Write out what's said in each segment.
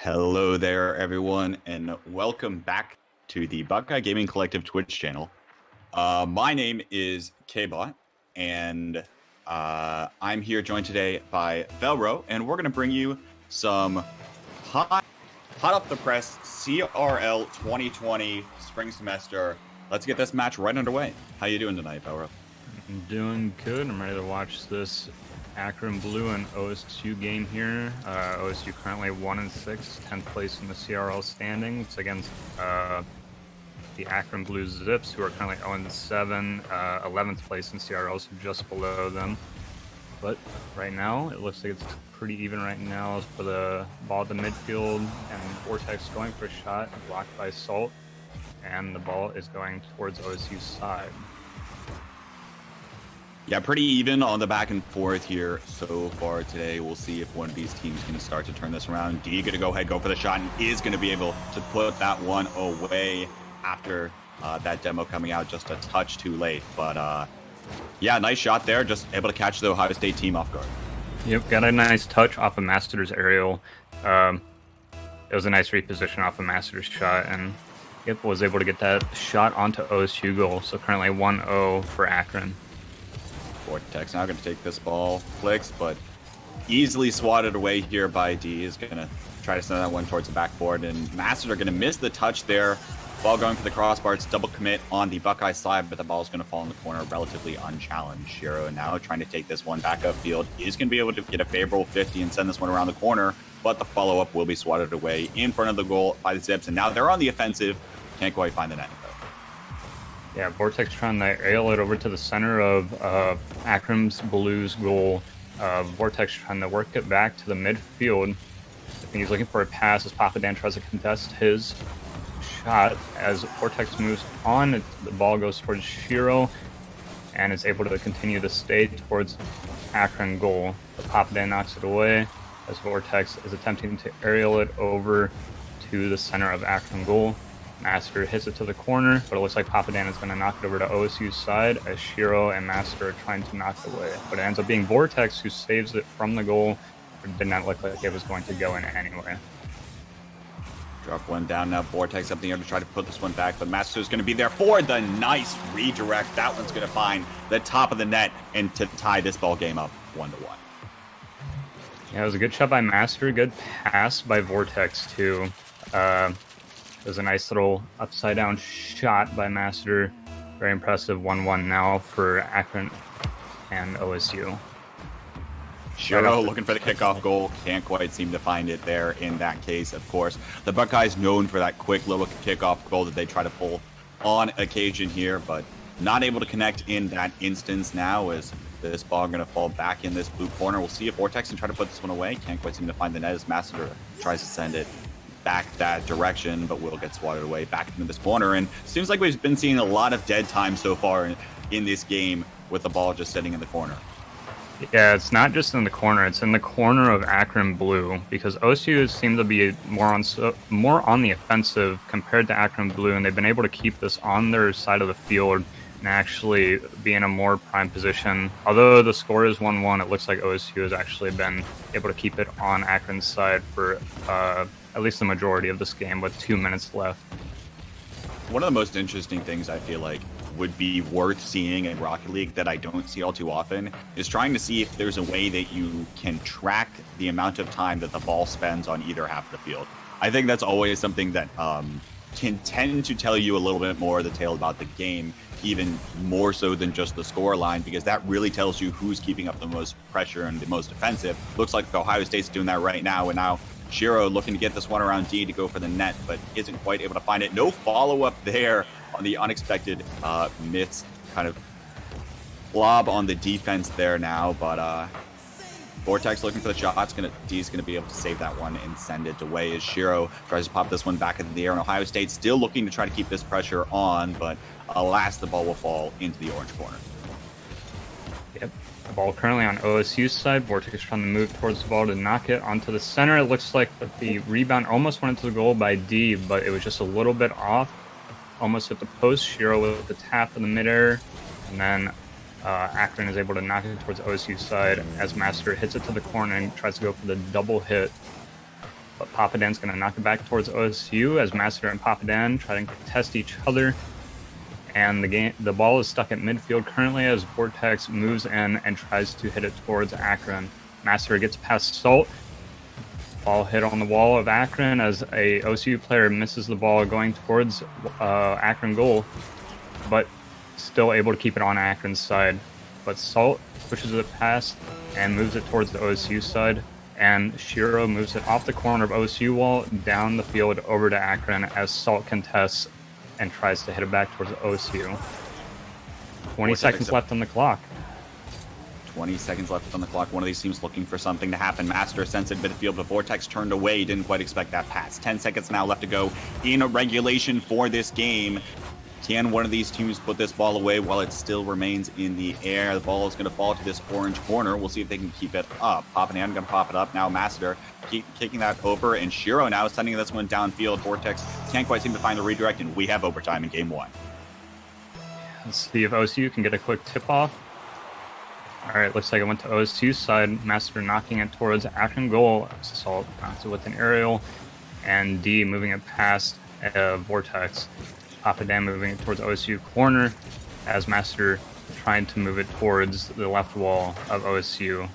Hello there, everyone, and welcome back to the Buckeye Gaming Collective Twitch channel. My name is Kbot, and I'm here joined today by Velro, and we're going to bring you some hot off the press CRL 2020 spring semester. Let's get this match right underway. How you doing tonight, Velro? I'm doing good. I'm ready to watch this Akron Blue and OSU game here. OSU currently 1-6, 10th place in the CRL standings against the Akron Blue Zips, who are currently 0-7, 11th place in CRL, so just below them. But right now, it looks like it's pretty even right now for the ball at the midfield, and Vortex going for a shot, blocked by Salt, and the ball is going towards OSU's side. Yeah, pretty even on the back and forth here so far today. We'll see if one of these teams can start to turn this around. D going to go ahead, go for the shot, and is going to be able to put that one away after that demo coming out just a touch too late. But yeah, nice shot there. Just able to catch the Ohio State team off guard. Yep, got a nice touch off of Master's aerial. It was a nice reposition off of Master's shot, and yep, was able to get that shot onto OSU goal. So currently 1-0 for Akron. Vortex now going to take this ball, flicks, but easily swatted away here by D. Is going to try to send that one towards the backboard, and Masters are going to miss the touch there. Ball going for the crossbar. It's double commit on the Buckeye side, but the ball is going to fall in the corner relatively unchallenged. Shiro now trying to take this one back upfield. Is going to be able to get a favorable 50 and send this one around the corner, but the follow-up will be swatted away in front of the goal by the Zips, and now they're on the offensive. Can't quite find the net. Yeah, Vortex trying to aerial it over to the center of Akron's Blues goal. Vortex trying to work it back to the midfield. I think he's looking for a pass as Papadan tries to contest his shot. As Vortex moves on, the ball goes towards Shiro and is able to continue to stay towards Akron goal. But Papadan knocks it away as Vortex is attempting to aerial it over to the center of Akron goal. Master hits it to the corner, but it looks like Papadan is going to knock it over to OSU's side as Shiro and Master are trying to knock it away. But it ends up being Vortex who saves it from the goal. It did not look like it was going to go in anyway. Drop one down now. Vortex up in the air to try to put this one back, but Master is going to be there for the nice redirect. That one's going to find the top of the net and to tie this ball game up 1-1. Yeah, it was a good shot by Master. Good pass by Vortex too. It was a nice little upside down shot by Master. Very impressive 1-1 now for Akron and OSU. Shiro looking for the kickoff goal. Can't quite seem to find it there in that case, of course. The Buckeyes known for that quick little kickoff goal that they try to pull on occasion here, but not able to connect in that instance now as this ball going to fall back in this blue corner. We'll see if Vortex can try to put this one away. Can't quite seem to find the net as Master tries to send it back that direction, but will get swatted away back into this corner. And seems like we've been seeing a lot of dead time so far in this game with the ball just sitting in the corner. Yeah, it's not just in the corner; it's in the corner of Akron Blue, because OSU seemed to be more on the offensive compared to Akron Blue, and they've been able to keep this on their side of the field and actually be in a more prime position. Although the score is 1-1, it looks like OSU has actually been able to keep it on Akron's side for at least the majority of this game with 2 minutes left. One of the most interesting things I feel like would be worth seeing in Rocket League that I don't see all too often is trying to see if there's a way that you can track the amount of time that the ball spends on either half of the field. I think that's always something that can tend to tell you a little bit more of the tale about the game, even more so than just the score line, because that really tells you who's keeping up the most pressure and the most offensive. Looks like Ohio State's doing that right now, and now Shiro looking to get this one around D to go for the net, but isn't quite able to find it. No follow-up there on the unexpected miss, kind of blob on the defense there now, but Vortex looking for the shot. D's going to be able to save that one and send it away as Shiro tries to pop this one back into the air, and Ohio State still looking to try to keep this pressure on, but alas, the ball will fall into the orange corner. Yep. Ball currently on OSU's side. Vortex trying to move towards the ball to knock it onto the center. It looks like the rebound almost went into the goal by D, but it was just a little bit off. Almost hit the post. Shiro with the tap in the midair. And then Akron is able to knock it towards OSU's side as Master hits it to the corner and tries to go for the double hit. but Papadan's going to knock it back towards OSU as Master and Papadan try to contest each other. And the ball is stuck at midfield currently as Vortex moves in and tries to hit it towards Akron. Master gets past Salt. Ball hit on the wall of Akron as a OSU player misses the ball going towards Akron goal, but still able to keep it on Akron's side. But Salt pushes it past and moves it towards the OSU side, and Shiro moves it off the corner of OSU wall down the field over to Akron as Salt contests and tries to hit it back towards OSU. 20 seconds left on the clock. 20 seconds left on the clock. One of these teams looking for something to happen. Master sends it midfield, but Vortex turned away. Didn't quite expect that pass. 10 seconds now left to go in regulation for this game. Can one of these teams put this ball away while it still remains in the air? The ball is going to fall to this orange corner. We'll see if they can keep it up. Papadan going to pop it up. Now Master kicking that over, and Shiro now sending this one downfield. Vortex can't quite seem to find the redirect, and we have overtime in game 1. Let's see if OSU can get a quick tip-off. All right, looks like it went to OSU's side. Master knocking it towards Akron goal. Salt knocks it with an aerial, and D moving it past Vortex. Papadan moving it towards OSU corner as Master trying to move it towards the left wall of OSU.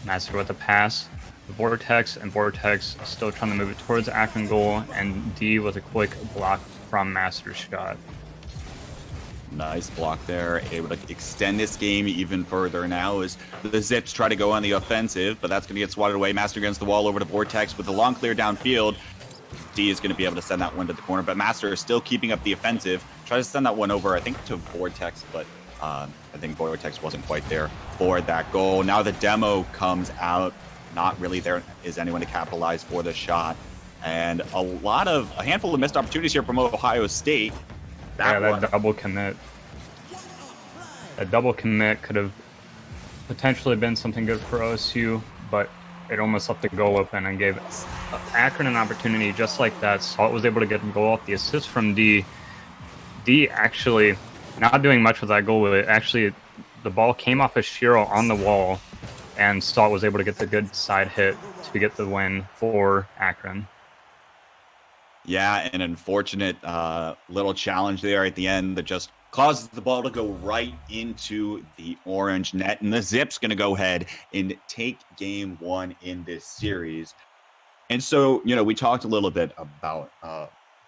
Master with a pass. Vortex, and Vortex still trying to move it towards Akron goal, and D with a quick block from Master's shot. Nice block there, able to extend this game even further now as the Zips try to go on the offensive, but that's going to get swatted away. Master against the wall over to Vortex with a long clear downfield. D is going to be able to send that one to the corner, but Master is still keeping up the offensive. Try to send that one over, I think, to Vortex, but I think Vortex wasn't quite there for that goal. Now the demo comes out. Not really there is anyone to capitalize for the shot. And a handful of missed opportunities here from Ohio State. That double commit. That double commit could have potentially been something good for OSU, but it almost left the goal open and gave Akron an opportunity just like that. Salt was able to get a goal off the assist from D. D actually not doing much with that goal. The ball came off of Shiro on the wall, and Salt was able to get the good side hit to get the win for Akron. Yeah, an unfortunate little challenge there at the end that just causes the ball to go right into the orange net. And the Zips going to go ahead and take game 1 in this series. And so, we talked a little bit about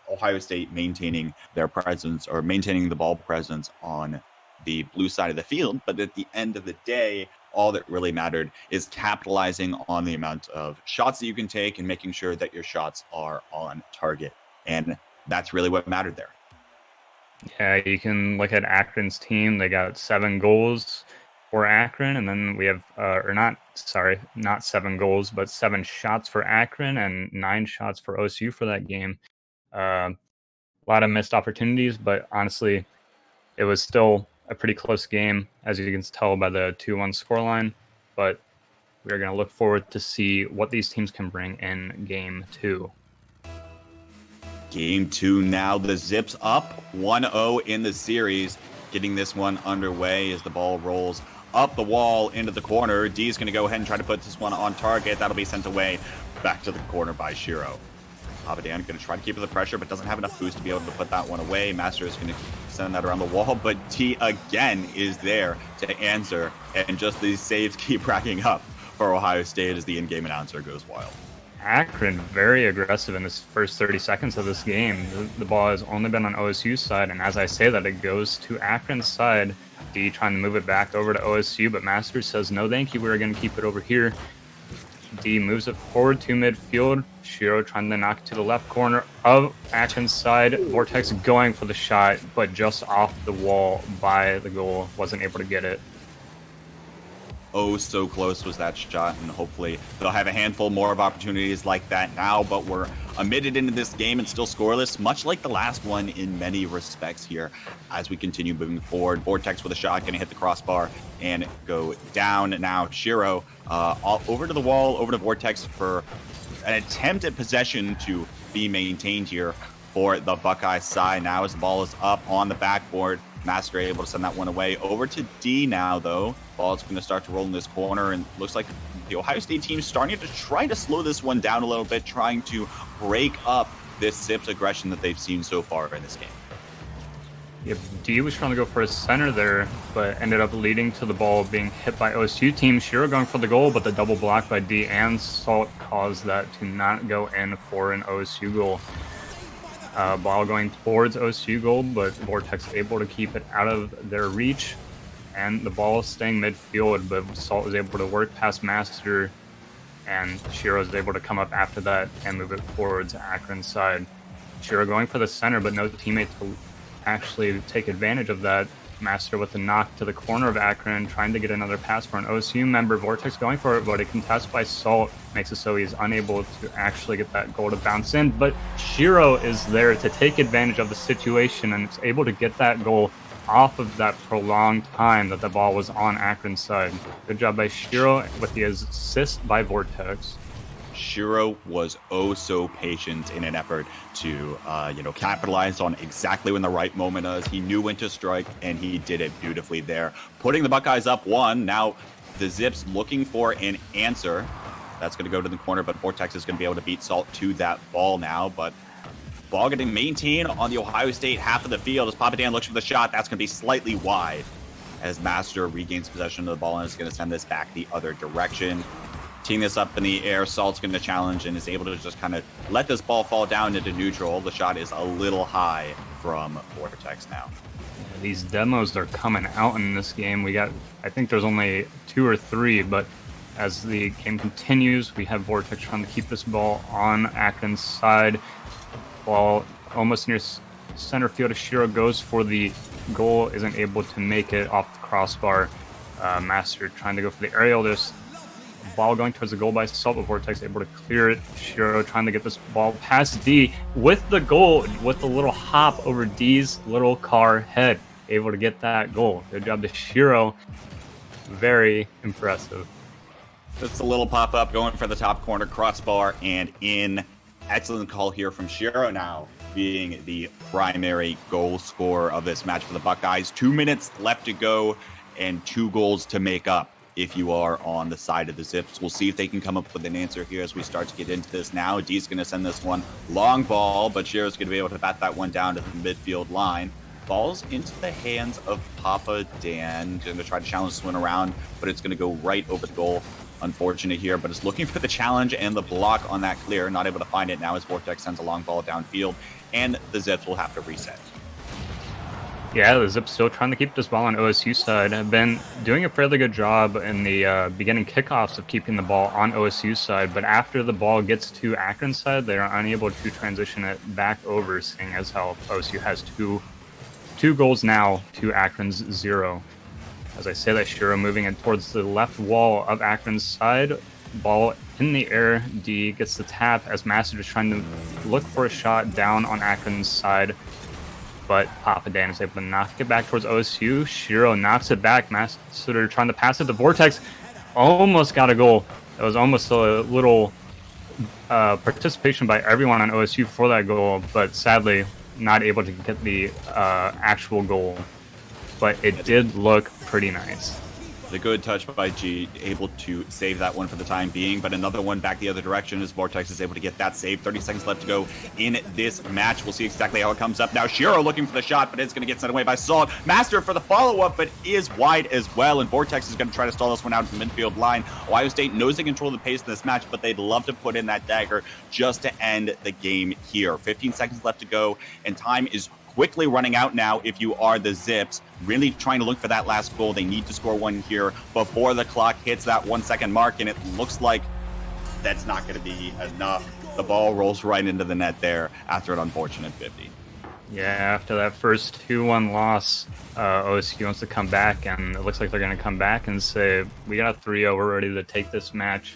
Ohio State maintaining their presence or maintaining the ball presence on the blue side of the field. But at the end of the day, all that really mattered is capitalizing on the amount of shots that you can take and making sure that your shots are on target. And that's really what mattered there. Yeah, you can look at Akron's team. They got 7 goals for Akron, and then we have, not 7 goals, but 7 shots for Akron and 9 shots for OSU for that game. A lot of missed opportunities, but honestly, it was still a pretty close game, as you can tell by the 2-1 scoreline. But we're going to look forward to see what these teams can bring in game 2. Game 2 now. The Zips up 1-0 in the series. Getting this one underway as the ball rolls up the wall into the corner. D is going to go ahead and try to put this one on target. That'll be sent away back to the corner by Shiro. Papadan going to try to keep the pressure, but doesn't have enough boost to be able to put that one away. Master is going to send that around the wall, but T again is there to answer, and just these saves keep racking up for Ohio State as the in-game announcer goes wild. Akron very aggressive in this first 30 seconds of this game. The ball has only been on OSU's side, and as I say that, it goes to Akron's side. D trying to move it back over to OSU, but Master says, no thank you, we're going to keep it over here. D moves it forward to midfield. Shiro trying to knock it to the left corner of Akron's side. Vortex going for the shot, but just off the wall by the goal. Wasn't able to get it. Oh, so close was that shot, and hopefully they'll have a handful more of opportunities like that now, but we're admitted into this game and still scoreless, much like the last one in many respects here as we continue moving forward. Vortex with a shot, going to hit the crossbar and go down. Now Shiro over to the wall, over to Vortex for an attempt at possession to be maintained here for the Buckeye side. Now as the ball is up on the backboard, Master able to send that one away. Over to D now, though. Ball's going to start to roll in this corner, and looks like the Ohio State team starting to try to slow this one down a little bit, trying to break up this Zips aggression that they've seen so far in this game. Yep, D was trying to go for a center there, but ended up leading to the ball being hit by OSU team. Shiro going for the goal, but the double block by D and Salt caused that to not go in for an OSU goal. Ball going towards OSU goal, but Vortex able to keep it out of their reach, and the ball staying midfield, but Salt was able to work past Master, and Shiro is able to come up after that and move it towards Akron's side. Shiro going for the center, but no teammate to actually take advantage of that. Master with a knock to the corner of Akron, trying to get another pass for an OSU member. Vortex going for it, but a contest by Salt makes it so he's unable to actually get that goal to bounce in. But Shiro is there to take advantage of the situation and it's able to get that goal off of that prolonged time that the ball was on Akron's side. Good job by Shiro with the assist by Vortex. Shiro was oh so patient in an effort to, capitalize on exactly when the right moment is. He knew when to strike, and he did it beautifully there, putting the Buckeyes up 1. Now the Zips looking for an answer. That's going to go to the corner, but Vortex is going to be able to beat Salt to that ball now. But ball getting maintained on the Ohio State half of the field as Papadan looks for the shot. That's going to be slightly wide as Master regains possession of the ball and is going to send this back the other direction. Teeing this up in the air, Salt's going to challenge and is able to just kind of let this ball fall down into neutral. The shot is a little high from Vortex now. These demos are coming out in this game. I think there's only 2 or 3, but as the game continues, we have Vortex trying to keep this ball on Akron's side. Ball almost near center field. Shiro goes for the goal, isn't able to make it off the crossbar. Master trying to go for the aerial. There's ball going towards the goal by Salt, but Vortex able to clear it. Shiro trying to get this ball past D with the goal, with the little hop over D's little car head. Able to get that goal. Good job to Shiro. Very impressive. Just a little pop-up going for the top corner crossbar and in. Excellent call here from Shiro now, being the primary goal scorer of this match for the Buckeyes. 2 minutes left to go and 2 goals to make up if you are on the side of the Zips. We'll see if they can come up with an answer here as we start to get into this now. D's going to send this one long ball, but Shiro's going to be able to bat that one down to the midfield line. Ball's into the hands of Papa Dan. Going to try to challenge this one around, but it's going to go right over the goal. Unfortunate here, but it's looking for the challenge and the block on that clear. Not able to find it now as Vortex sends a long ball downfield, and the Zips will have to reset. Yeah, the Zips still trying to keep this ball on OSU side. Have been doing a fairly good job in the beginning kickoffs of keeping the ball on OSU side, but after the ball gets to Akron side, they are unable to transition it back over, seeing as how OSU has two goals now to Akron's 0. As I say that, Shiro moving it towards the left wall of Akron's side. Ball in the air. D gets the tap as Master is trying to look for a shot down on Akron's side. But Papa Dan is able to knock it back towards OSU. Shiro knocks it back. Master trying to pass it to Vortex. Almost got a goal. It was almost a little participation by everyone on OSU for that goal, but sadly not able to get the actual goal. But it did look pretty nice. The good touch by G, able to save that one for the time being, but another one back the other direction as Vortex is able to get that save. 30 seconds left to go in this match. We'll see exactly how it comes up. Now Shiro looking for the shot, but it's going to get sent away by Salt. Master for the follow-up, but is wide as well, and Vortex is going to try to stall this one out to the midfield line. Ohio State knows they control the pace in this match, but they'd love to put in that dagger just to end the game here. 15 seconds left to go, and time is quickly running out now if you are the Zips. Really trying to look for that last goal. They need to score one here before the clock hits that 1 second mark, and it looks like that's not going to be enough. The ball rolls right into the net there after an unfortunate 50. Yeah, after that first 2-1 loss, OSU wants to come back, and it looks like they're going to come back and say, we got a 3-0, we're ready to take this match,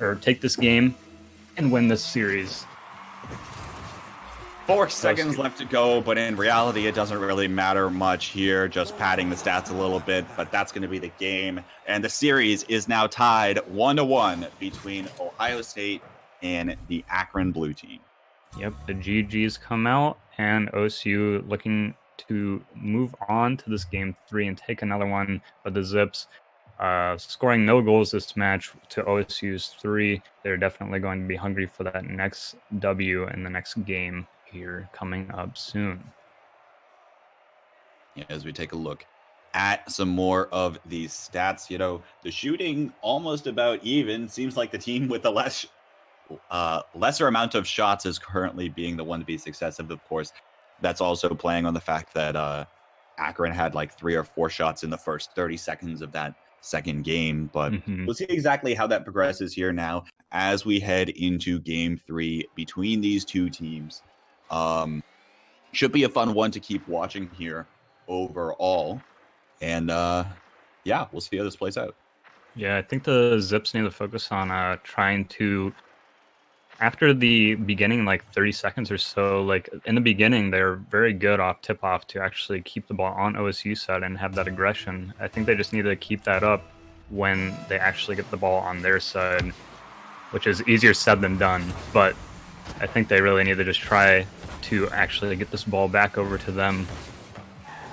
or take this game and win this series. 4 seconds left to go, but in reality, it doesn't really matter much here, just padding the stats a little bit, but that's going to be the game. And the series is now tied 1-1 between Ohio State and the Akron Blue Team. Yep, the GGs come out, and OSU looking to move on to this game 3 and take another one, but the Zips scoring no goals this match to OSU's 3. They're definitely going to be hungry for that next W in the next game here coming up soon. As we take a look at some more of these stats, the shooting almost about even. Seems like the team with the lesser amount of shots is currently being the one to be successive. Of course, that's also playing on the fact that Akron had like 3 or 4 shots in the first 30 seconds of that second game. But we'll see exactly how that progresses here now as we head into game 3 between these two teams. Should be a fun one to keep watching here overall. And yeah, we'll see how this plays out. Yeah, I think the Zips need to focus on trying to, after the beginning, like 30 seconds or so, like in the beginning, they're very good off tip-off to actually keep the ball on OSU side and have that aggression. I think they just need to keep that up when they actually get the ball on their side, which is easier said than done. But I think they really need to just try to actually get this ball back over to them,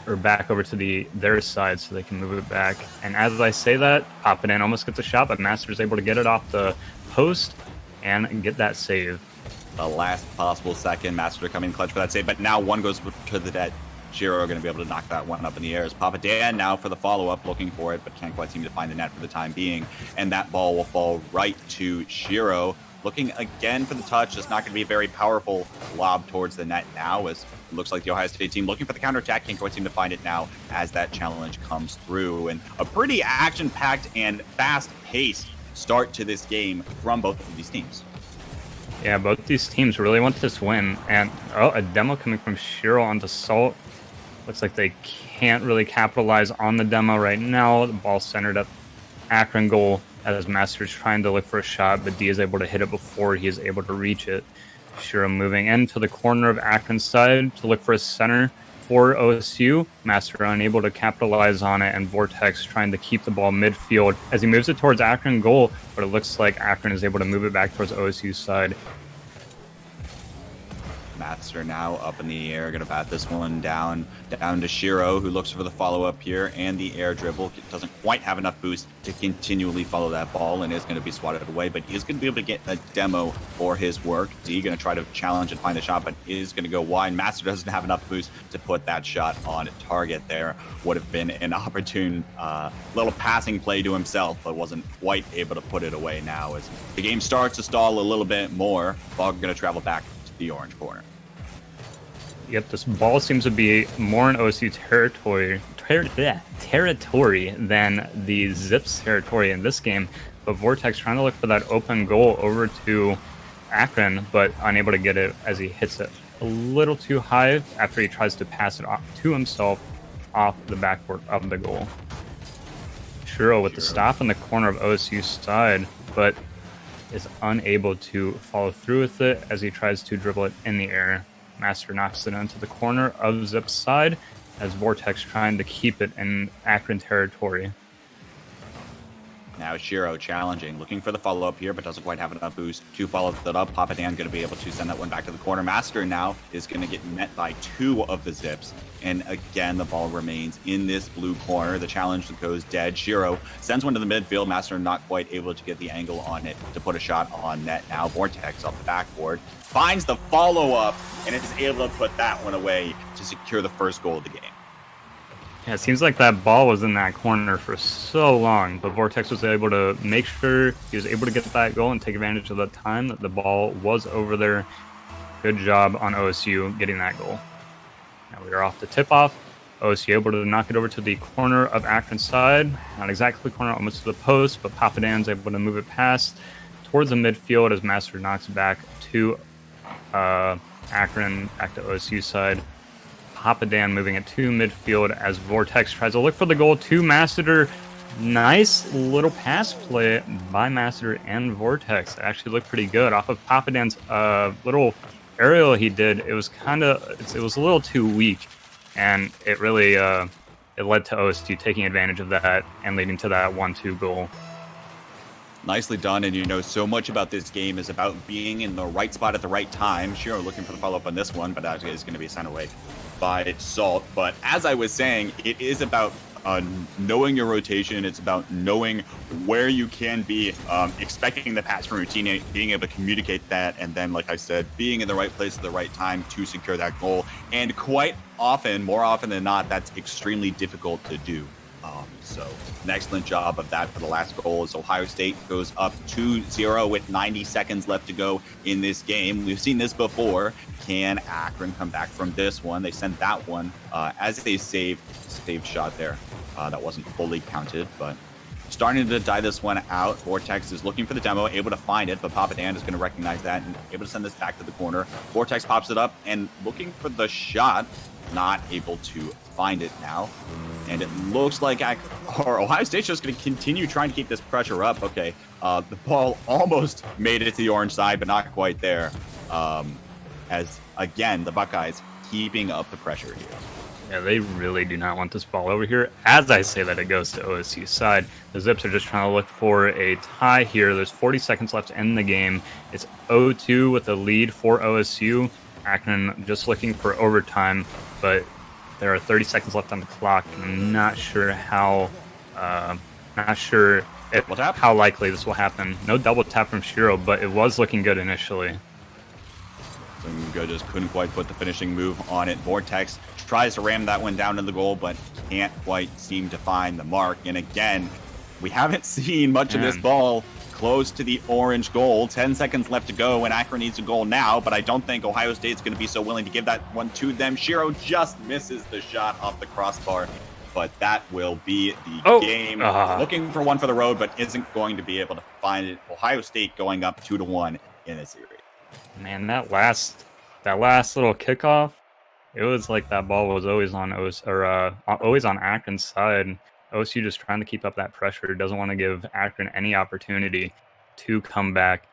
or back over to their side so they can move it back. And as I say that, Papadan almost gets a shot, but Master's able to get it off the post and get that save. The last possible second, Master coming clutch for that save, but now one goes to the net. Shiro going to be able to knock that one up in the air as Papadan now for the follow-up, looking for it, but can't quite seem to find the net for the time being. And that ball will fall right to Shiro. Looking again for the touch. It's not going to be a very powerful lob towards the net now, as it looks like the Ohio State team looking for the counterattack. Can't quite seem to find it now as that challenge comes through. And a pretty action-packed and fast-paced start to this game from both of these teams. Yeah, both these teams really want this win. And a demo coming from Shiro onto Salt. Looks like they can't really capitalize on the demo right now. The ball centered up Akron goal as Master's trying to look for a shot, but D is able to hit it before he is able to reach it. Shiro moving into the corner of Akron's side to look for a center for OSU. Master unable to capitalize on it, and Vortex trying to keep the ball midfield as he moves it towards Akron goal, but it looks like Akron is able to move it back towards OSU's side. Master now up in the air, going to bat this one down to Shiro, who looks for the follow-up here, and the air dribble. Doesn't quite have enough boost to continually follow that ball, and is going to be swatted away, but is going to be able to get a demo for his work. D going to try to challenge and find the shot, but is going to go wide. Master doesn't have enough boost to put that shot on target there. Would have been an opportune little passing play to himself, but wasn't quite able to put it away now as the game starts to stall a little bit more. Ball going to travel back to the orange corner. Yep, this ball seems to be more in OSU territory than the Zips territory in this game. But Vortex trying to look for that open goal over to Akron, but unable to get it as he hits it a little too high after he tries to pass it off to himself off the backboard of the goal. Shiro with the stop in the corner of OSU's side, but is unable to follow through with it as he tries to dribble it in the air. Master knocks it into the corner of Zip's side as Vortex trying to keep it in Akron territory. Now Shiro challenging, looking for the follow-up here, but doesn't quite have enough boost to follow that up. Papadan going to be able to send that one back to the corner. Master now is going to get met by 2 of the Zips. And again, the ball remains in this blue corner. The challenge goes dead. Shiro sends one to the midfield. Master not quite able to get the angle on it to put a shot on net. Now Vortex off the backboard finds the follow-up and is able to put that one away to secure the first goal of the game. Yeah, it seems like that ball was in that corner for so long, but Vortex was able to make sure he was able to get that goal and take advantage of the time that the ball was over there. Good job on OSU getting that goal. Now we are off the tip-off. OSU able to knock it over to the corner of Akron's side. Not exactly the corner, almost to the post, but Papadan's able to move it past towards the midfield as Master knocks back to Akron, back to OSU's side. Papadan moving it to midfield as Vortex tries to look for the goal to Master. Nice little pass play by Master and Vortex. It actually looked pretty good off of Papadan's little aerial he did. It was it was a little too weak, and it really it led to OSU taking advantage of that and leading to that 1-2 goal. Nicely done, and so much about this game is about being in the right spot at the right time. Shiro looking for the follow-up on this one, but that is going to be sent away by Salt. But as I was saying, it is about knowing your rotation. It's about knowing where you can be, expecting the pass from routine, being able to communicate that, and then, like I said, being in the right place at the right time to secure that goal. And quite often, more often than not, that's extremely difficult to do. So an excellent job of that for the last goal as Ohio State goes up 2-0 with 90 seconds left to go in this game. We've seen this before. Can Akron come back from this one? They sent that one as a saved shot there. That wasn't fully counted, but starting to die this one out. Vortex is looking for the demo, able to find it, but Papa Dan is going to recognize that and able to send this back to the corner. Vortex pops it up and looking for the shot, not able to find it now. And it looks like Ohio State's just going to continue trying to keep this pressure up. Okay, the ball almost made it to the orange side, but not quite there. As, again, the Buckeyes keeping up the pressure here. Yeah, they really do not want this ball over here. As I say that, it goes to OSU's side. The Zips are just trying to look for a tie here. There's 40 seconds left in the game. It's 0-2 with a lead for OSU. Akron just looking for overtime, but there are 30 seconds left on the clock. I'm not sure how how likely this will happen. No double tap from Shiro, but it was looking good initially. Good, just couldn't quite put the finishing move on it. Vortex tries to ram that one down to the goal, but can't quite seem to find the mark. And again, we haven't seen much of this ball close to the orange goal. 10 seconds left to go, and Akron needs a goal now, but I don't think Ohio State's going to be so willing to give that one to them. Shiro just misses the shot off the crossbar, but that will be the game. Looking for one for the road, but isn't going to be able to find it. Ohio State going up 2-1 in the series. Man, that last little kickoff, it was like that ball was always on always on Akron's side. OSU just trying to keep up that pressure. Doesn't want to give Akron any opportunity to come back.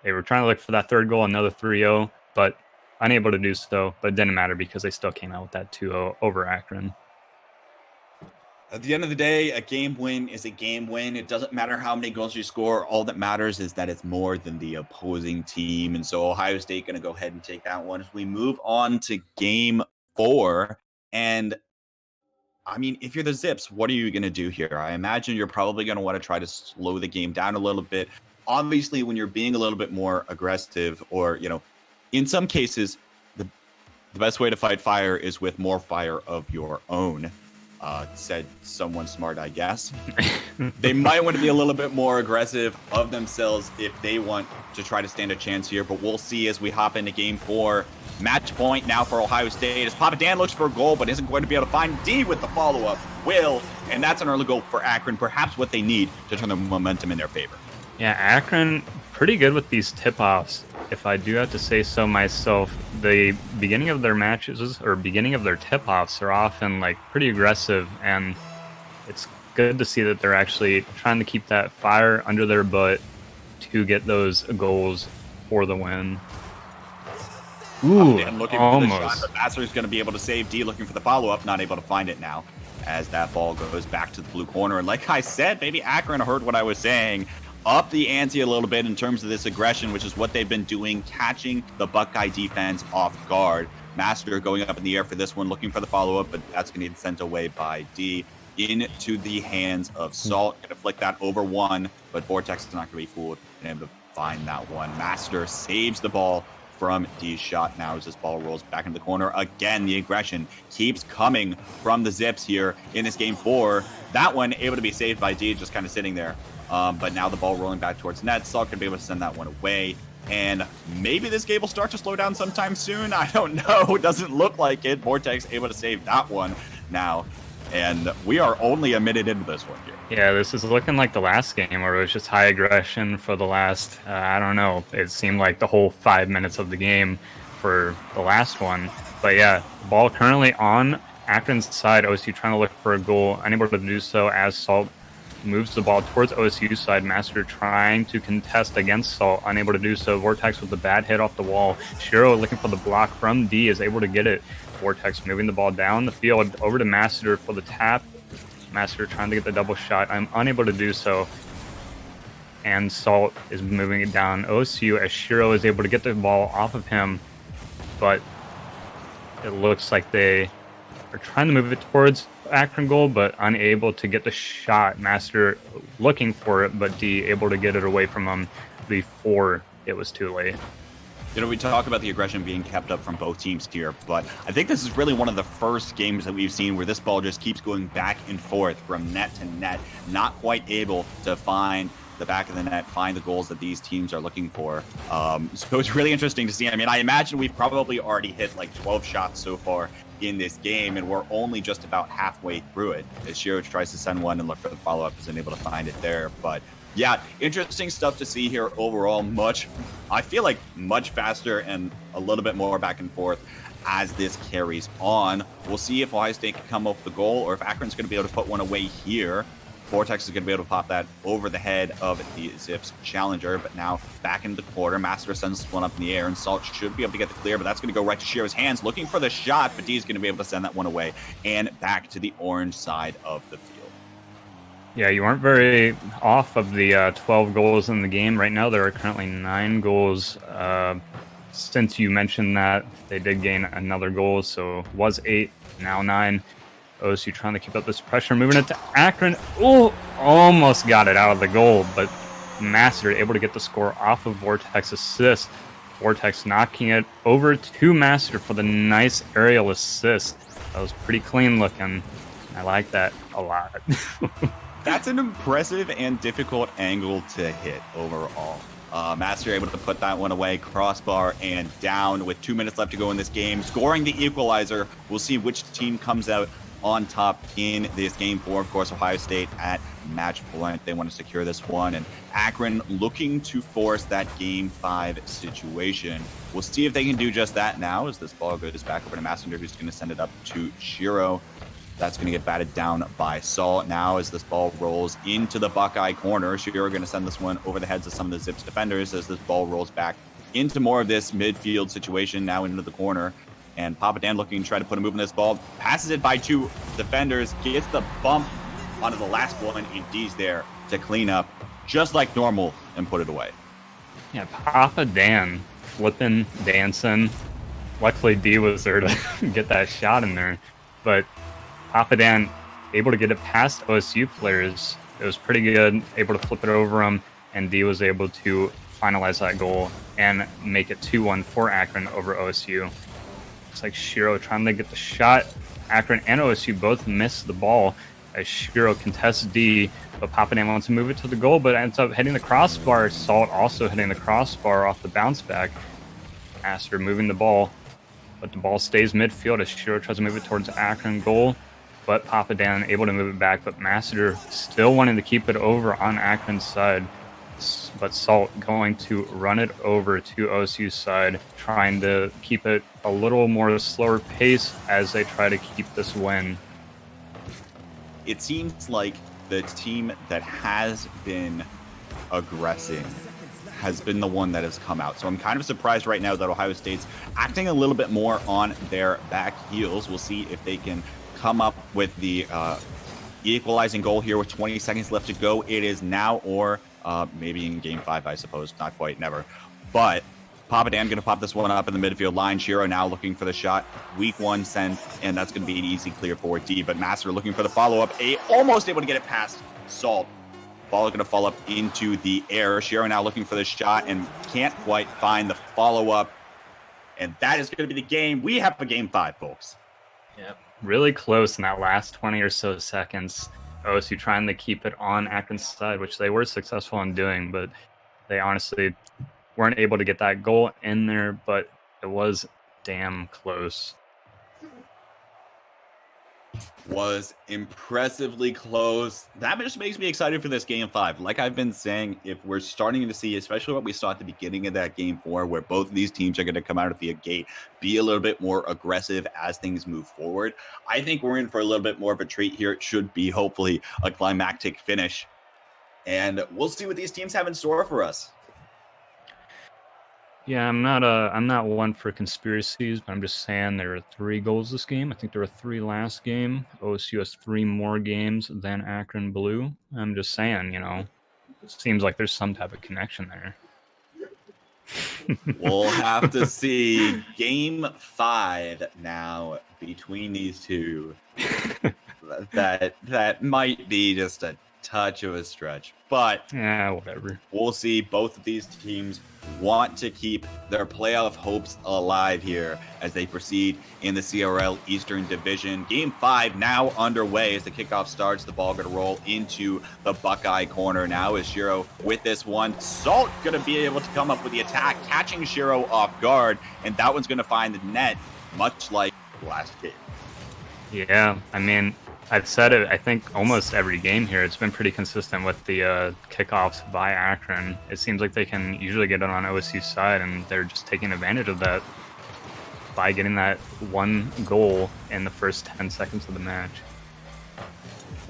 They were trying to look for that third goal, another 3-0, but unable to do so. But it didn't matter because they still came out with that 2-0 over Akron. At the end of the day, a game win is a game win. It doesn't matter how many goals you score. All that matters is that it's more than the opposing team. And so Ohio State going to go ahead and take that one as we move on to game 4. And I mean, if you're the Zips, what are you going to do here? I imagine you're probably going to want to try to slow the game down a little bit. Obviously, when you're being a little bit more aggressive, or, you know, in some cases, the best way to fight fire is with more fire of your own. Said someone smart, I guess. They might want to be a little bit more aggressive of themselves if they want to try to stand a chance here, but we'll see as we hop into game 4. Match point now for Ohio State as Papa Dan looks for a goal, but isn't going to be able to find D with the follow-up. And that's an early goal for Akron, perhaps what they need to turn the momentum in their favor. Yeah, Akron, pretty good with these tip-offs. If I do have to say so myself, the beginning of their matches or beginning of their tip-offs are often like pretty aggressive, and it's good to see that they're actually trying to keep that fire under their butt to get those goals for the win. Ooh, looking almost. For the shot, but Vassar's going to be able to save D, looking for the follow-up, not able to find it now as that ball goes back to the blue corner. And like I said, maybe Akron heard what I was saying. Up the ante a little bit in terms of this aggression, which is what they've been doing, catching the Buckeye defense off guard. Master going up in the air for this one, looking for the follow-up, but that's going to get sent away by D into the hands of Salt. Going to flick that over one, but Vortex is not going to be fooled and able to find that one. Master saves the ball from D's shot now as this ball rolls back into the corner. Again, the aggression keeps coming from the Zips here in this game 4. That one able to be saved by D, just kind of sitting there. But now the ball rolling back towards net. Salt could be able to send that one away. And maybe this game will start to slow down sometime soon. I don't know. It doesn't look like it. Vortex able to save that one now. And we are only a minute into this one here. Yeah, this is looking like the last game where it was just high aggression for the last, I don't know, it seemed like the whole 5 minutes of the game for the last one. But yeah, ball currently on Akron's side. OSU trying to look for a goal, unable to do so as Salt moves the ball towards OSU's side. Master trying to contest against Salt, unable to do so. Vortex with a bad hit off the wall. Shiro looking for the block from D, is able to get it. Vortex moving the ball down the field over to Master for the tap. Master trying to get the double shot. I'm unable to do so. And Salt is moving it down OSU as Shiro is able to get the ball off of him. But it looks like they are trying to move it towards Akron goal, but unable to get the shot. Master looking for it, but D able to get it away from him before it was too late. You know, we talk about the aggression being kept up from both teams here, but I think this is really one of the first games that we've seen where this ball just keeps going back and forth from net to net, not quite able to find the back of the net, find the goals that these teams are looking for. So it's really interesting to see. I mean, I imagine we've probably already hit like 12 shots so far in this game, and we're only just about halfway through it. As Shiro tries to send one and look for the follow-up, isn't able to find it there. But yeah, interesting stuff to see here overall. I feel like much faster and a little bit more back and forth as this carries on. We'll see if Ohio State can come up with the goal or if Akron's going to be able to put one away here. Vortex is going to be able to pop that over the head of the Zips challenger, but now back into the quarter. Master sends this one up in the air, and Salt should be able to get the clear, but that's going to go right to Shiro's hands, looking for the shot, but D is going to be able to send that one away and back to the orange side of the field. Yeah, you weren't very off of the 12 goals in the game. Right now, there are currently 9 goals. Since you mentioned that, they did gain another goal, so it was 8, now 9. OSU trying to keep up this pressure, moving it to Akron. Oh, almost got it out of the goal, but Master able to get the score off of Vortex assist. Vortex knocking it over to Master for the nice aerial assist. That was pretty clean looking. I like that a lot. That's an impressive and difficult angle to hit overall. Master able to put that one away, crossbar and down with 2 minutes left to go in this game, scoring the equalizer. We'll see which team comes out on top in this game 4. Of course, Ohio State at match point. They want to secure this one, and Akron looking to force that game 5 situation. We'll see if they can do just that now as this ball goes back over to Messenger, who's going to send it up to Shiro. That's going to get batted down by Salt now as this ball rolls into the Buckeye corner. Shiro going to send this one over the heads of some of the Zips defenders as this ball rolls back into more of this midfield situation, now into the corner. And Papa Dan looking to try to put a move on this ball. Passes it by 2 defenders. Gets the bump onto the last one. And D's there to clean up just like normal and put it away. Yeah, Papa Dan flipping, dancing. Luckily, D was there to get that shot in there. But Papa Dan able to get it past OSU players. It was pretty good. Able to flip it over them. And D was able to finalize that goal and make it 2-1 for Akron over OSU. Looks like Shiro trying to get the shot. Akron and OSU both missed the ball as Shiro contests D, but Papa Dan wants to move it to the goal, but ends up hitting the crossbar. Salt also hitting the crossbar off the bounce back. Master moving the ball, but the ball stays midfield as Shiro tries to move it towards Akron goal, but Papa Dan able to move it back, but Master still wanting to keep it over on Akron's side. But Salt going to run it over to OSU's side, trying to keep it a little more slower pace as they try to keep this win. It seems like the team that has been aggressing has been the one that has come out. So I'm kind of surprised right now that Ohio State's acting a little bit more on their back heels. We'll see if they can come up with the equalizing goal here with 20 seconds left to go. It is now or maybe in game 5, I suppose. Not quite, never. But Papa Dan going to pop this one up in the midfield line. Shiro now looking for the shot. Week 1 send, and that's going to be an easy clear for D. But Master looking for the follow-up. Almost able to get it past Salt. Ball going to fall up into the air. Shiro now looking for the shot and can't quite find the follow-up. And that is going to be the game. We have a game 5, folks. Yep. Really close in that last 20 or so seconds. OSU trying to keep it on Akron's side, which they were successful in doing, but they honestly weren't able to get that goal in there, but it was damn close. Was impressively close. That just makes me excited for this game 5. Like I've been saying, if we're starting to see, especially what we saw at the beginning of that game 4, where both of these teams are going to come out of the gate, be a little bit more aggressive as things move forward, I think we're in for a little bit more of a treat here. It should be hopefully a climactic finish, and we'll see what these teams have in store for us. Yeah, I'm not one for conspiracies, but I'm just saying there are 3 goals this game. I think there were 3 last game. OSU has 3 more games than Akron Blue. I'm just saying, it seems like there's some type of connection there. We'll have to see game 5 now between these two. that might be just a touch of a stretch, but Yeah, whatever. we'll see. Both of these teams want to keep their playoff hopes alive here as they proceed in the CRL Eastern Division. Game 5 now underway as the kickoff starts. The ball going to roll into the Buckeye corner now as Shiro with this one. Salt going to be able to come up with the attack, catching Shiro off guard, and that one's going to find the net, much like last game. Yeah, I mean, I've said it, I think, almost every game here. It's been pretty consistent with the kickoffs by Akron. It seems like they can usually get it on OSU's side, and they're just taking advantage of that by getting that one goal in the first 10 seconds of the match.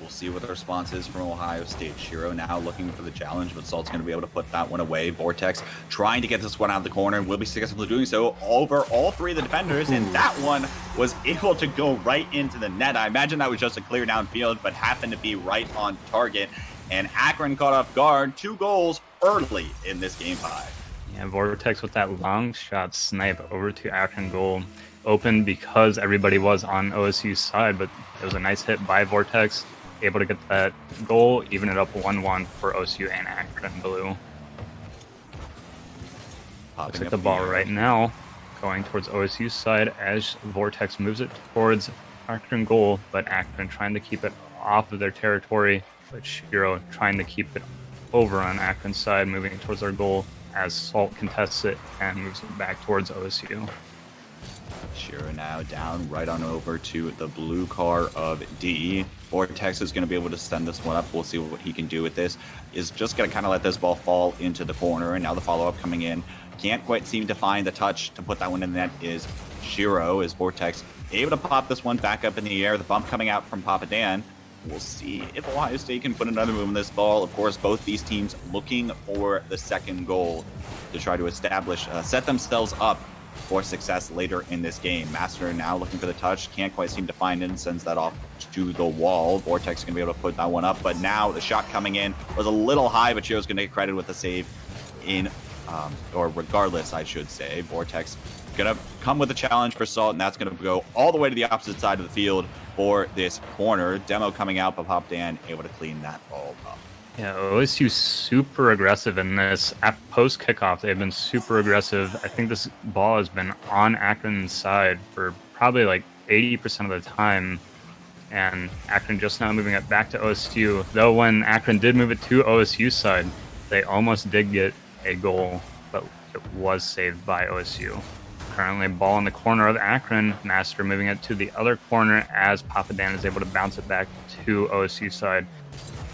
We'll see what the response is from Ohio State. Shiro now looking for the challenge, but Salt's going to be able to put that one away. Vortex trying to get this one out of the corner and will be successfully doing so over all three of the defenders, and that one was able to go right into the net. I imagine that was just a clear downfield, but happened to be right on target, and Akron caught off guard. 2 goals early in this game 5. Yeah, Vortex with that long shot snipe over to Akron goal. Open because everybody was on OSU's side, but it was a nice hit by Vortex. Able to get that goal, even it up 1-1 for OSU and Akron Blue. Looks like the ball right now going towards OSU's side as Vortex moves it towards Akron goal, but Akron trying to keep it off of their territory, but Shiro trying to keep it over on Akron's side, moving towards their goal as Salt contests it and moves it back towards OSU. Shiro now down right on over to the blue car of D. Vortex is going to be able to send this one up. We'll see what he can do with this. Is just going to kind of let this ball fall into the corner, and now the follow-up coming in. Can't quite seem to find the touch to put that one in the net is Shiro. Is Vortex able to pop this one back up in the air? The bump coming out from Papa Dan. We'll see if Ohio State can put another move on this ball. Of course, both these teams looking for the second goal to try to establish, set themselves up for success later in this game. Master now looking for the touch, can't quite seem to find it and sends that off to the wall. Vortex going to be able to put that one up, but now the shot coming in was a little high, but Shiro's going to get credit with the save in, or regardless, I should say. Vortex going to come with a challenge for Salt, and that's going to go all the way to the opposite side of the field for this corner. Demo coming out, but Pop Dan able to clean that ball up. Yeah, OSU super aggressive in this. Post kickoff, they've been super aggressive. I think this ball has been on Akron's side for probably like 80% of the time. And Akron just now moving it back to OSU. Though when Akron did move it to OSU's side, they almost did get a goal, but it was saved by OSU. Currently ball in the corner of Akron. Master moving it to the other corner as Papa Dan is able to bounce it back to OSU's side.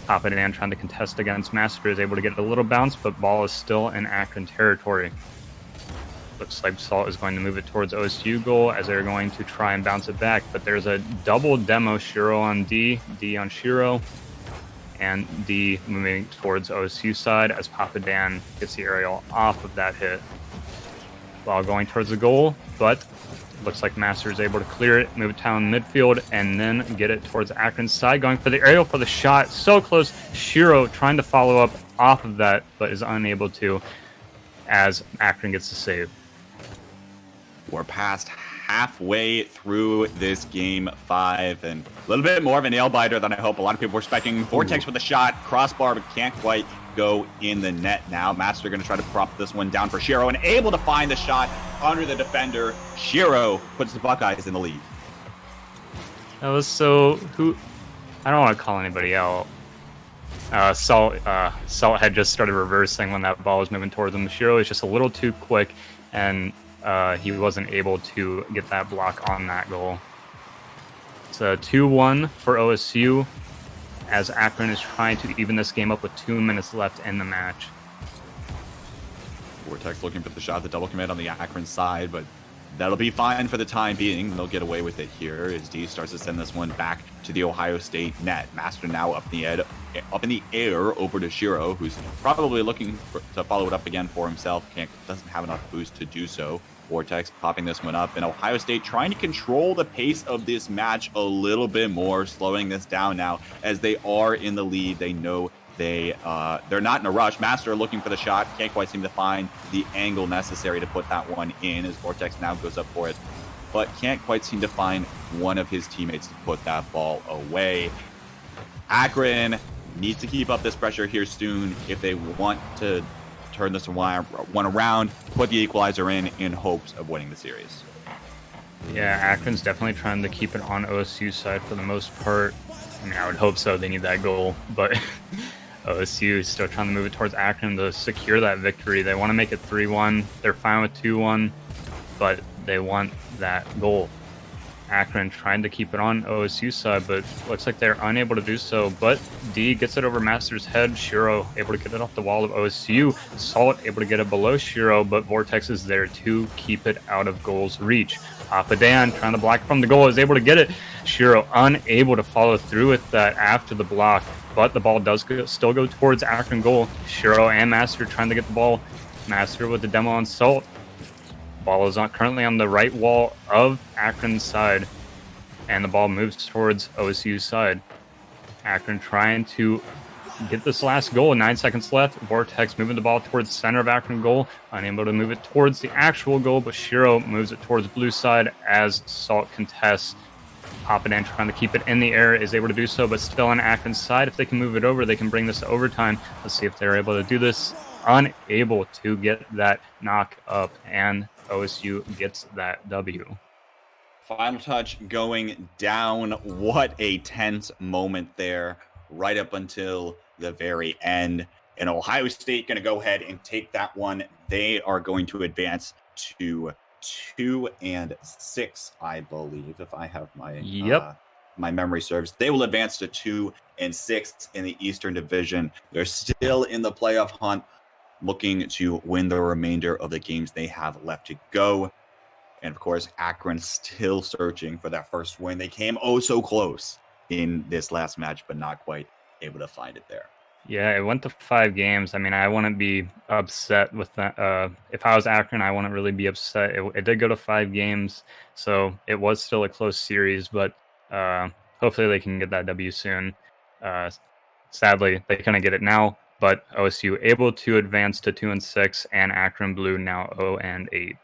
Papa Dan trying to contest against Master is able to get a little bounce, but ball is still in Akron territory. Looks like Salt is going to move it towards OSU goal as they're going to try and bounce it back, but there's a double demo, Shiro on D, D on Shiro, and D moving towards OSU side as Papa Dan gets the aerial off of that hit. Ball going towards the goal, but looks like Master is able to clear it, move it down midfield, and then get it towards Akron's side, going for the aerial for the shot. So close. Shiro trying to follow up off of that, but is unable to as Akron gets the save. We're past halfway through this game 5, and a little bit more of a nail biter than I hope a lot of people were expecting. Vortex with a shot, crossbar, but can't quite go in the net now. Master going to try to prop this one down for Shiro and able to find the shot under the defender. Shiro puts the Buckeyes in the lead. That was so... I don't want to call anybody out. Salt had just started reversing when that ball was moving towards him. Shiro was just a little too quick, and he wasn't able to get that block on that goal. It's a 2-1 for OSU as Akron is trying to even this game up with 2 minutes left in the match. Vortex looking for the shot, the double commit on the Akron side, but that'll be fine for the time being. They'll get away with it here as D starts to send this one back to the Ohio State net. Master now up in the air over to Shiro, who's probably looking to follow it up again for himself. Doesn't have enough boost to do so. Vortex popping this one up, and Ohio State trying to control the pace of this match a little bit more, slowing this down now as they are in the lead. They know they're not in a rush. Master looking for the shot, can't quite seem to find the angle necessary to put that one in as Vortex now goes up for it, but can't quite seem to find one of his teammates to put that ball away. Akron needs to keep up this pressure here soon if they want to turn this one around, put the equalizer in hopes of winning the series. Yeah, Akron's definitely trying to keep it on OSU side for the most part. I mean, I would hope so. They need that goal, but OSU is still trying to move it towards Akron to secure that victory. They want to make it 3-1. They're fine with 2-1, but they want that goal. Akron trying to keep it on OSU side, but looks like they're unable to do so. But D gets it over Master's head. Shiro able to get it off the wall of OSU. Salt able to get it below Shiro, but Vortex is there to keep it out of goal's reach. Papa Dan trying to block from the goal is able to get it. Shiro unable to follow through with that after the block, but the ball does still go towards Akron goal. Shiro and Master trying to get the ball. Master with the demo on Salt. Ball is currently on the right wall of Akron's side, and the ball moves towards OSU's side. Akron trying to get this last goal. 9 seconds left. Vortex moving the ball towards the center of Akron goal, unable to move it towards the actual goal, but Shiro moves it towards blue side as Salt contests. Papadan trying to keep it in the air is able to do so, but still on Akron's side. If they can move it over, they can bring this to overtime. Let's see if they're able to do this. Unable to get that knock up, and OSU gets that W. Final touch going down. What a tense moment there, right up until the very end. And Ohio State going to go ahead and take that one. They are going to advance to 2-6, I believe, if I have my my memory serves. They will advance to 2-6 in the Eastern Division. They're still in the playoff hunt, looking to win the remainder of the games they have left to go. And of course, Akron still searching for that first win. They came oh so close in this last match, but not quite able to find it there. Yeah, it went to 5 games. I mean, I wouldn't be upset with that. If I was Akron, I wouldn't really be upset. It did go to 5 games, so it was still a close series, but hopefully they can get that W soon. Sadly, they couldn't get it now, but OSU able to advance to 2-6, and Akron Blue now 0-8.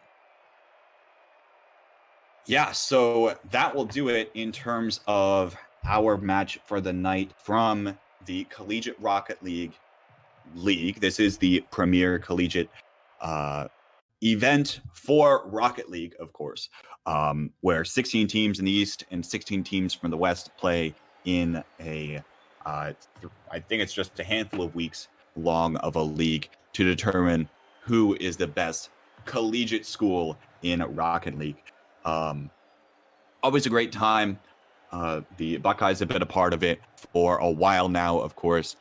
Yeah, so that will do it in terms of our match for the night from the Collegiate Rocket League. This is the premier collegiate event for Rocket League, of course, where 16 teams in the East and 16 teams from the West play in a, I think it's just a handful of weeks long of a league to determine who is the best collegiate school in Rocket League. Always a great time. The Buckeyes have been a part of it for a while now, of course.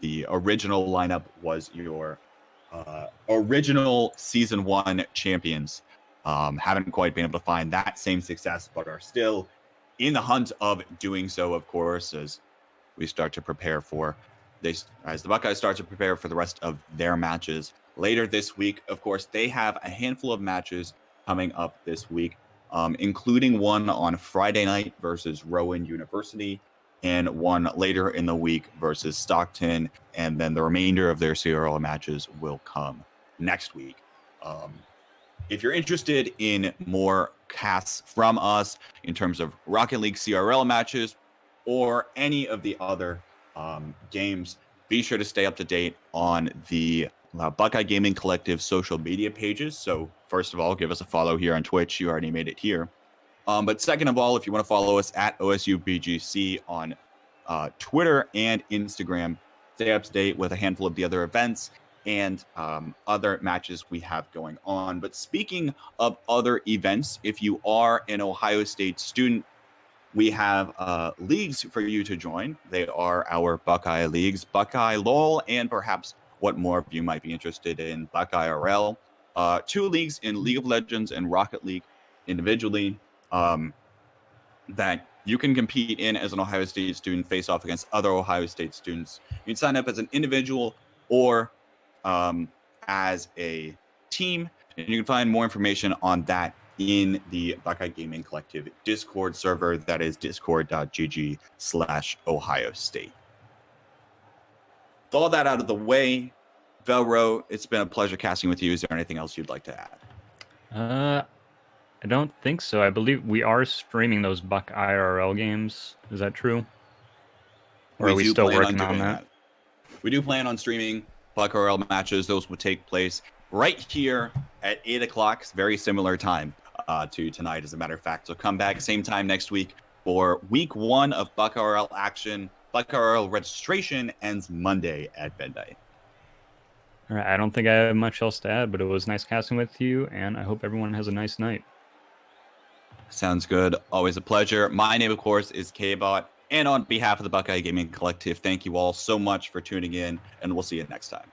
The original lineup was your original Season 1 champions. Haven't quite been able to find that same success, but are still in the hunt of doing so, of course, as we start to prepare for this, as the Buckeyes start to prepare for the rest of their matches later this week. Of course, they have a handful of matches coming up this week, including one on Friday night versus Rowan University, and one later in the week versus Stockton, and then the remainder of their CRL matches will come next week. If you're interested in more casts from us in terms of Rocket League CRL matches or any of the other games, be sure to stay up to date on the Buckeye Gaming Collective social media pages. So first of all, give us a follow here on Twitch. You already made it here. But second of all, if you want to follow us at OSUBGC on Twitter and Instagram, stay up to date with a handful of the other events and other matches we have going on. But speaking of other events, if you are an Ohio State student, we have leagues for you to join. They are our Buckeye leagues, Buckeye LOL, and perhaps what more of you might be interested in, Buckeye RL. 2 leagues in League of Legends and Rocket League individually that you can compete in as an Ohio State student, face off against other Ohio State students. You can sign up as an individual or as a team, and you can find more information on that in the Buckeye Gaming Collective Discord server. That is discord.gg/Ohio State. With all that out of the way, Velro, it's been a pleasure casting with you. Is there anything else you'd like to add? I don't think so. I believe we are streaming those Buck IRL games. Is that true? Or We are we do still plan on working on doing that? that. We do plan on streaming Buck RL matches. Those would take place right here at 8 o'clock, very similar time to tonight, as a matter of fact. So come back same time next week for week 1 of Buck RL action. Buck RL registration ends Monday at midnight. All right, I don't think I have much else to add, but it was nice casting with you, and I hope everyone has a nice night. Sounds good. Always a pleasure. My name, of course, is Kbot. And on behalf of the Buckeye Gaming Collective, thank you all so much for tuning in, and we'll see you next time.